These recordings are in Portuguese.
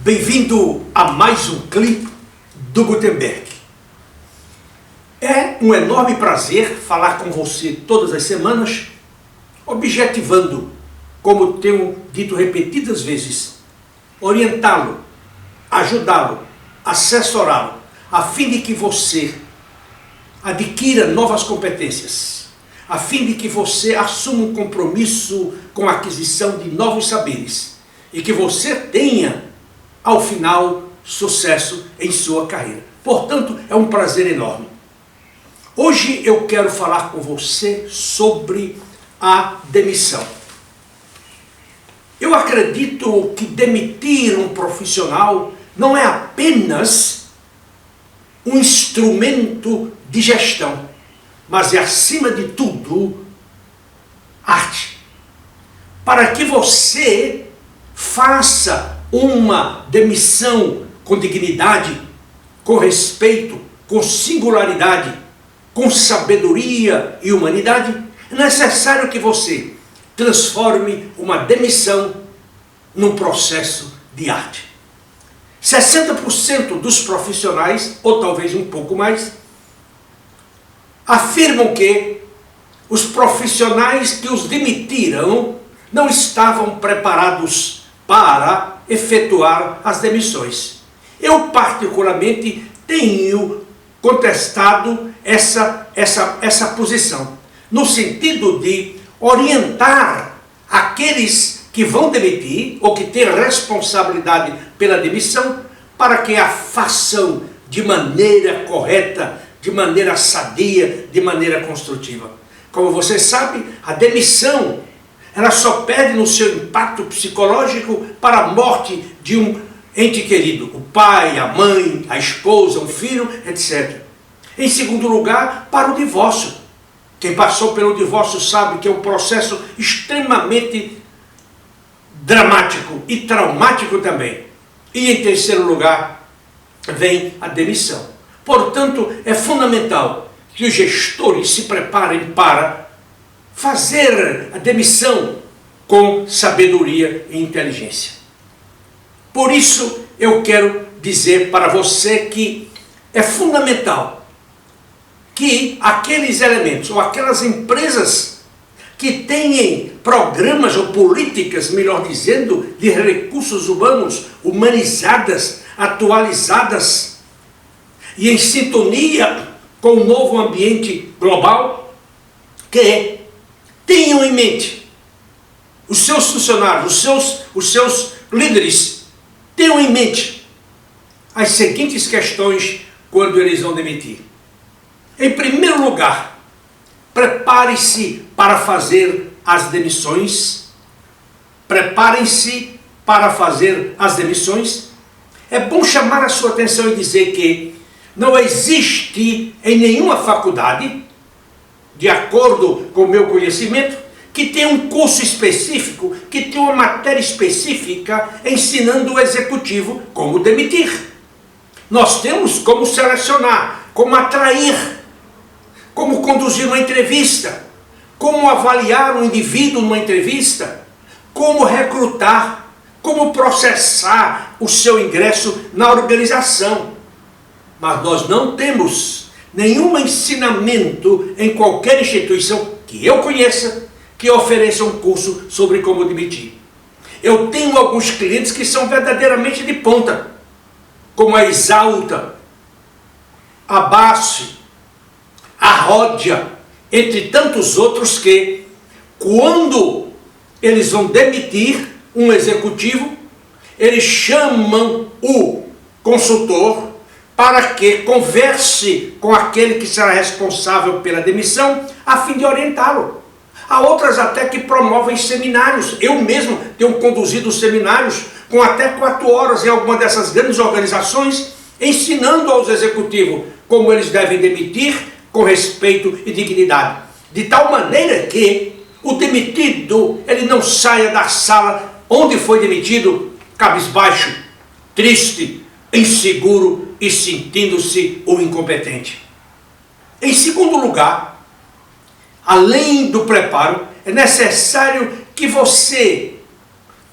Bem-vindo a mais um clipe do Gutenberg. É um enorme prazer falar com você todas as semanas, objetivando, como tenho dito repetidas vezes, orientá-lo, ajudá-lo, assessorá-lo, a fim de que você adquira novas competências, a fim de que você assuma um compromisso com a aquisição de novos saberes e que você tenha, ao final, sucesso em sua carreira. Portanto, é um prazer enorme. Hoje eu quero falar com você sobre a demissão. Eu acredito que demitir um profissional não é apenas um instrumento de gestão, mas é, acima de tudo, arte. Para que você faça uma demissão com dignidade, com respeito, com singularidade, com sabedoria e humanidade, é necessário que você transforme uma demissão num processo de arte. 60% dos profissionais, ou talvez um pouco mais, afirmam que os profissionais que os demitiram não estavam preparados para efetuar as demissões. Eu, particularmente, tenho contestado essa posição, no sentido de orientar aqueles que vão demitir, ou que têm responsabilidade pela demissão, para que a façam de maneira correta, de maneira sadia, de maneira construtiva. Como você sabe, a demissão ela só perde no seu impacto psicológico para a morte de um ente querido, o pai, a mãe, a esposa, um filho, etc. Em segundo lugar, para o divórcio. Quem passou pelo divórcio sabe que é um processo extremamente dramático e traumático também. E em terceiro lugar, vem a demissão. Portanto, é fundamental que os gestores se preparem para fazer a demissão com sabedoria e inteligência. Por isso, eu quero dizer para você que é fundamental que aqueles elementos, ou aquelas empresas que têm programas ou políticas, melhor dizendo, de recursos humanos humanizadas, atualizadas e em sintonia com o novo ambiente global, que tenham em mente os seus funcionários, os seus líderes, tenham em mente as seguintes questões quando eles vão demitir. Em primeiro lugar, prepare-se para fazer as demissões. Preparem-se para fazer as demissões. É bom chamar a sua atenção e dizer que não existe em nenhuma faculdade, de acordo com o meu conhecimento, que tenha um curso específico, que tenha uma matéria específica ensinando o executivo como demitir. Nós temos como selecionar, como atrair, como conduzir uma entrevista, como avaliar um indivíduo numa entrevista, como recrutar, como processar o seu ingresso na organização. Mas nós não temos nenhum ensinamento em qualquer instituição que eu conheça que ofereça um curso sobre como demitir. Eu tenho alguns clientes que são verdadeiramente de ponta, como a Exalta, a Basfe, a Ródia, entre tantos outros que, quando eles vão demitir um executivo, eles chamam o consultor para que converse com aquele que será responsável pela demissão, a fim de orientá-lo. Há outras até que promovem seminários. Eu mesmo tenho conduzido seminários com até 4 horas em alguma dessas grandes organizações, ensinando aos executivos como eles devem demitir com respeito e dignidade. De tal maneira que o demitido ele não saia da sala onde foi demitido cabisbaixo, triste, inseguro e sentindo-se o incompetente. Em segundo lugar, além do preparo, é necessário que você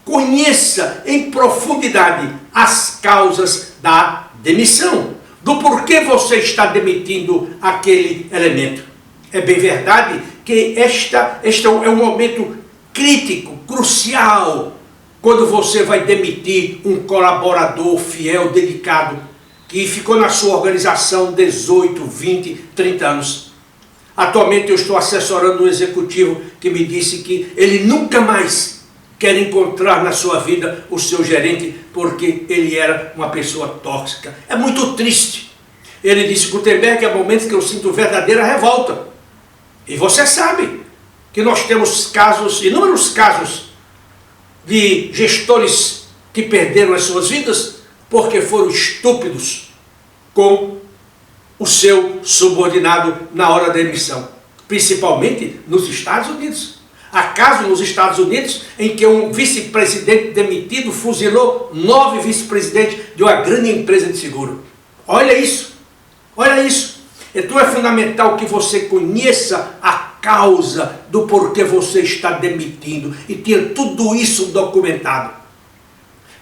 conheça em profundidade as causas da demissão, do porquê você está demitindo aquele elemento. É bem verdade que este é um momento crítico, crucial, quando você vai demitir um colaborador fiel, dedicado, que ficou na sua organização 18, 20, 30 anos. Atualmente eu estou assessorando um executivo que me disse que ele nunca mais quer encontrar na sua vida o seu gerente porque ele era uma pessoa tóxica. É muito triste. Ele disse: Gutenberg, há momentos que eu sinto verdadeira revolta. E você sabe que nós temos casos, inúmeros casos, de gestores que perderam as suas vidas porque foram estúpidos com o seu subordinado na hora da emissão, principalmente nos Estados Unidos. Há casos nos Estados Unidos em que um vice-presidente demitido fuzilou 9 vice-presidentes de uma grande empresa de seguro. Olha isso, olha isso. Então é fundamental que você conheça a causa do porquê você está demitindo e tenha tudo isso documentado.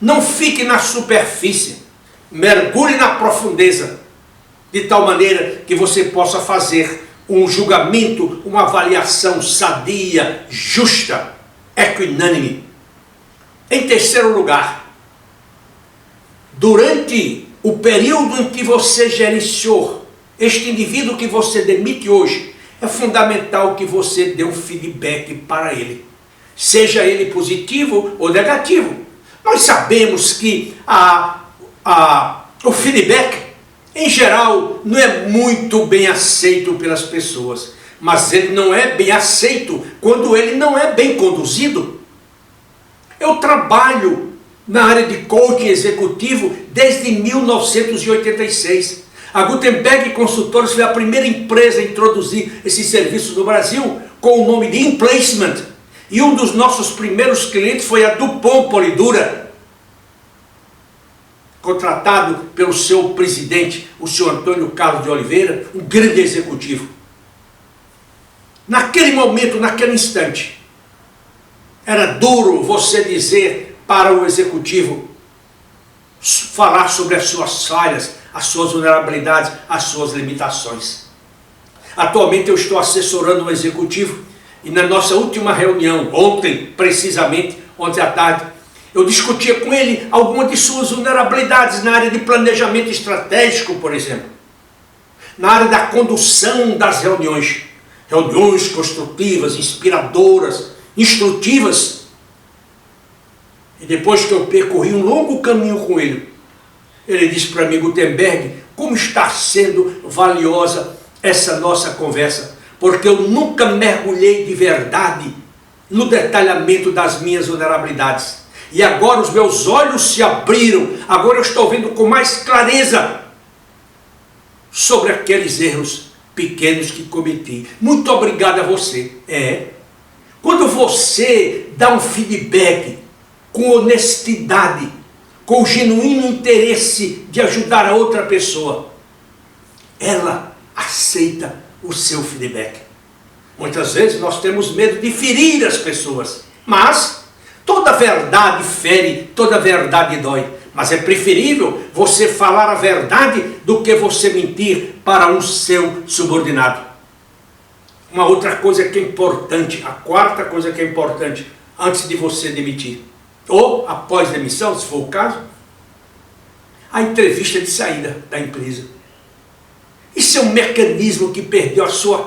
Não fique na superfície, mergulhe na profundeza, de tal maneira que você possa fazer um julgamento, uma avaliação sadia, justa, equinânime. Em terceiro lugar, durante o período em que você gerenciou este indivíduo que você demite hoje, é fundamental que você dê um feedback para ele, seja ele positivo ou negativo. Nós sabemos que o feedback, em geral, não é muito bem aceito pelas pessoas, mas ele não é bem aceito quando ele não é bem conduzido. Eu trabalho na área de coaching executivo desde 1986. A Gutenberg Consultores foi a primeira empresa a introduzir esse serviço no Brasil com o nome de Emplacement. E um dos nossos primeiros clientes foi a Dupont Polidura, contratado pelo seu presidente, o senhor Antônio Carlos de Oliveira, um grande executivo. Naquele momento, naquele instante, era duro você dizer para o executivo, falar sobre as suas falhas, as suas vulnerabilidades, as suas limitações. Atualmente eu estou assessorando um executivo e na nossa última reunião, ontem precisamente, ontem à tarde, eu discutia com ele algumas de suas vulnerabilidades na área de planejamento estratégico, por exemplo. Na área da condução das reuniões. Reuniões construtivas, inspiradoras, instrutivas. E depois que eu percorri um longo caminho com ele, ele disse para mim: Gutenberg, como está sendo valiosa essa nossa conversa, porque eu nunca mergulhei de verdade no detalhamento das minhas vulnerabilidades. E agora os meus olhos se abriram, agora eu estou vendo com mais clareza sobre aqueles erros pequenos que cometi. Muito obrigado a você. Quando você dá um feedback com honestidade, com o genuíno interesse de ajudar a outra pessoa, ela aceita o seu feedback. Muitas vezes nós temos medo de ferir as pessoas, mas toda verdade fere, toda verdade dói. Mas é preferível você falar a verdade do que você mentir para um seu subordinado. Uma outra coisa que é importante, a quarta coisa que é importante, antes de você demitir, ou após demissão, se for o caso, a entrevista de saída da empresa. Isso é um mecanismo que perdeu a sua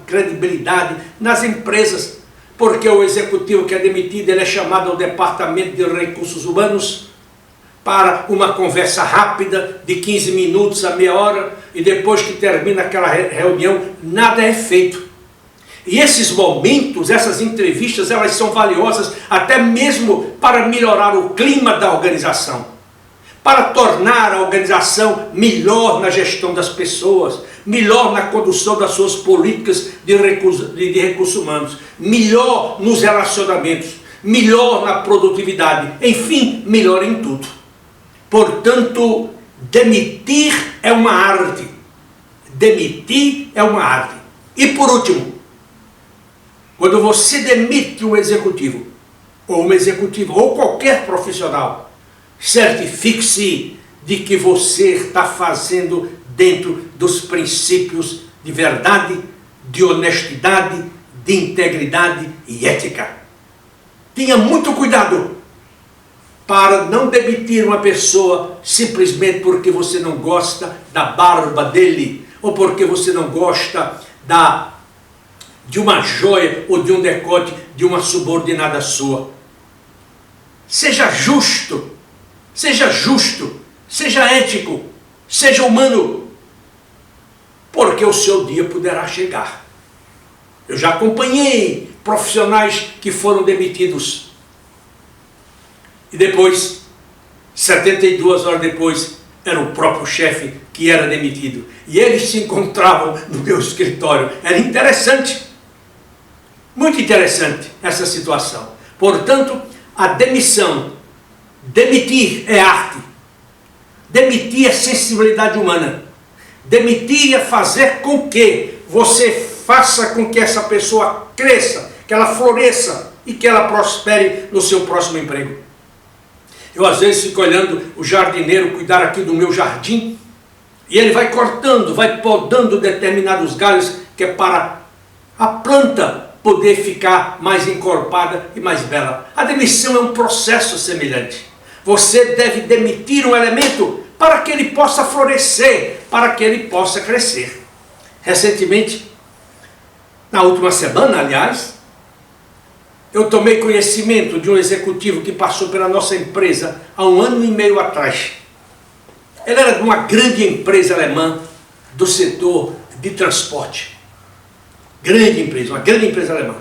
credibilidade nas empresas, porque o executivo que é demitido, ele é chamado ao departamento de recursos humanos para uma conversa rápida de 15 minutos a meia hora, e depois que termina aquela reunião, nada é feito. E esses momentos, essas entrevistas, elas são valiosas até mesmo para melhorar o clima da organização, para tornar a organização melhor na gestão das pessoas, melhor na condução das suas políticas de recursos humanos, melhor nos relacionamentos, melhor na produtividade, enfim, melhor em tudo. Portanto, demitir é uma arte. Demitir é uma arte. E por último, quando você demite um executivo, ou uma executiva, ou qualquer profissional, certifique-se de que você está fazendo dentro dos princípios de verdade, de honestidade, de integridade e ética. Tenha muito cuidado para não demitir uma pessoa simplesmente porque você não gosta da barba dele, ou porque você não gosta de uma joia ou de um decote de uma subordinada sua. Seja justo, seja ético, seja humano, porque o seu dia poderá chegar. Eu já acompanhei profissionais que foram demitidos e depois, 72 horas depois, era o próprio chefe que era demitido. E eles se encontravam no meu escritório. Era interessante, muito interessante essa situação. Portanto, a demissão, demitir é arte, demitir é sensibilidade humana, demitir é fazer com que você faça com que essa pessoa cresça, que ela floresça e que ela prospere no seu próximo emprego. Eu às vezes fico olhando o jardineiro cuidar aqui do meu jardim e ele vai cortando, vai podando determinados galhos que é para a planta poder ficar mais encorpada e mais bela. A demissão é um processo semelhante. Você deve demitir um elemento para que ele possa florescer, para que ele possa crescer. Recentemente, na última semana, aliás, eu tomei conhecimento de um executivo que passou pela nossa empresa há 1 ano e meio atrás. Ele era de uma grande empresa alemã do setor de transporte. Uma grande empresa alemã.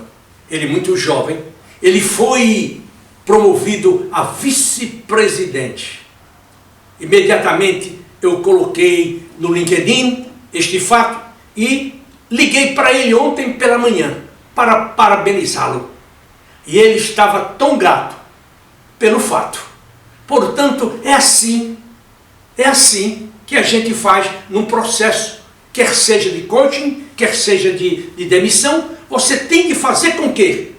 Ele muito jovem, ele foi promovido a vice-presidente. Imediatamente eu coloquei no LinkedIn este fato e liguei para ele ontem pela manhã para parabenizá-lo. E ele estava tão grato pelo fato. Portanto, é assim que a gente faz num processo, quer seja de coaching, quer seja de demissão. Você tem que fazer com que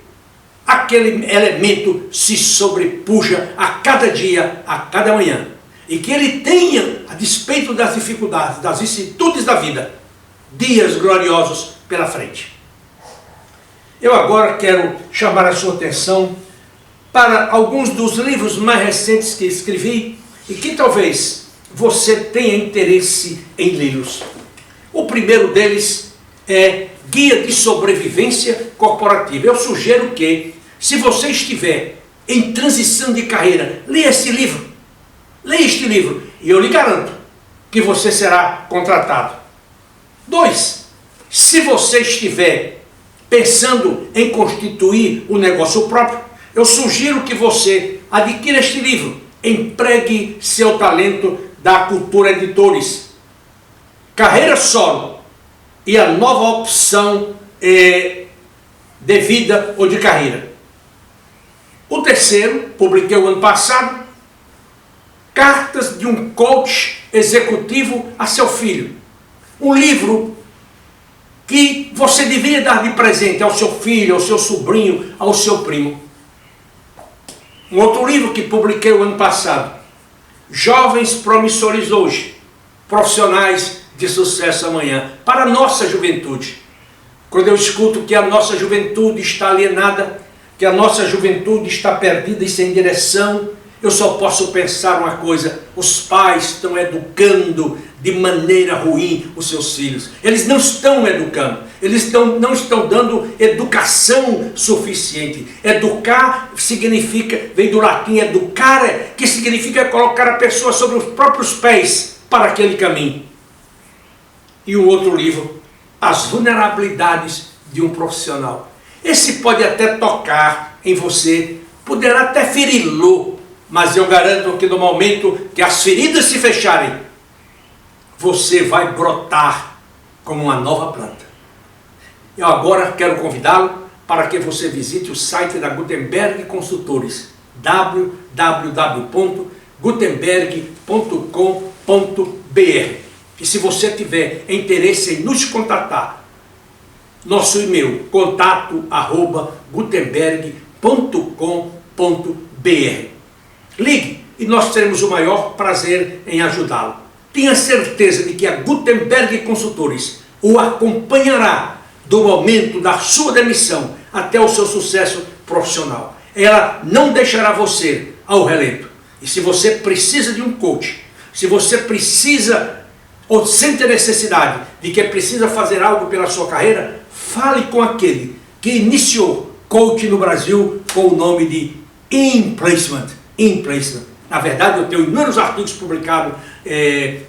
aquele elemento se sobrepuja a cada dia, a cada manhã. E que ele tenha, a despeito das dificuldades, das vicissitudes da vida, dias gloriosos pela frente. Eu agora quero chamar a sua atenção para alguns dos livros mais recentes que escrevi e que talvez você tenha interesse em lê-los. O primeiro deles é Guia de Sobrevivência Corporativa. Eu sugiro que, se você estiver em transição de carreira, leia este livro. Leia este livro e eu lhe garanto que você será contratado. 2. Se você estiver pensando em constituir um negócio próprio, eu sugiro que você adquira este livro, Empregue Seu Talento, da Cultura Editores. Carreira solo e a nova opção de vida ou de carreira. O terceiro, publiquei o ano passado, Cartas de um Coach Executivo a Seu Filho. Um livro que você deveria dar de presente ao seu filho, ao seu sobrinho, ao seu primo. Um outro livro que publiquei o ano passado, Jovens Promissores Hoje, Profissionais de Sucesso Amanhã, para a nossa juventude. Quando eu escuto que a nossa juventude está alienada, que a nossa juventude está perdida e sem direção, eu só posso pensar uma coisa: os pais estão educando de maneira ruim os seus filhos. Eles não estão educando, eles não estão dando educação suficiente. Educar significa, vem do latim educare, que significa colocar a pessoa sobre os próprios pés para aquele caminho. E um outro livro, As Vulnerabilidades de um Profissional. Esse pode até tocar em você, poderá até feri-lo, mas eu garanto que no momento que as feridas se fecharem, você vai brotar como uma nova planta. Eu agora quero convidá-lo para que você visite o site da Gutenberg Consultores, www.gutenberg.com.br. E se você tiver interesse em nos contatar, nosso e-mail, contato@gutenberg.com.br. Ligue e nós teremos o maior prazer em ajudá-lo. Tenha certeza de que a Gutenberg Consultores o acompanhará do momento da sua demissão até o seu sucesso profissional. Ela não deixará você ao relento. E se você precisa de um coach, se você precisa ou sente a necessidade de que precisa fazer algo pela sua carreira, fale com aquele que iniciou coach no Brasil com o nome de InPlacement. Na verdade, eu tenho inúmeros artigos publicados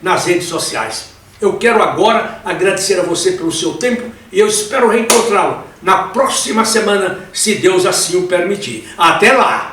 nas redes sociais. Eu quero agora agradecer a você pelo seu tempo e eu espero reencontrá-lo na próxima semana, se Deus assim o permitir. Até lá!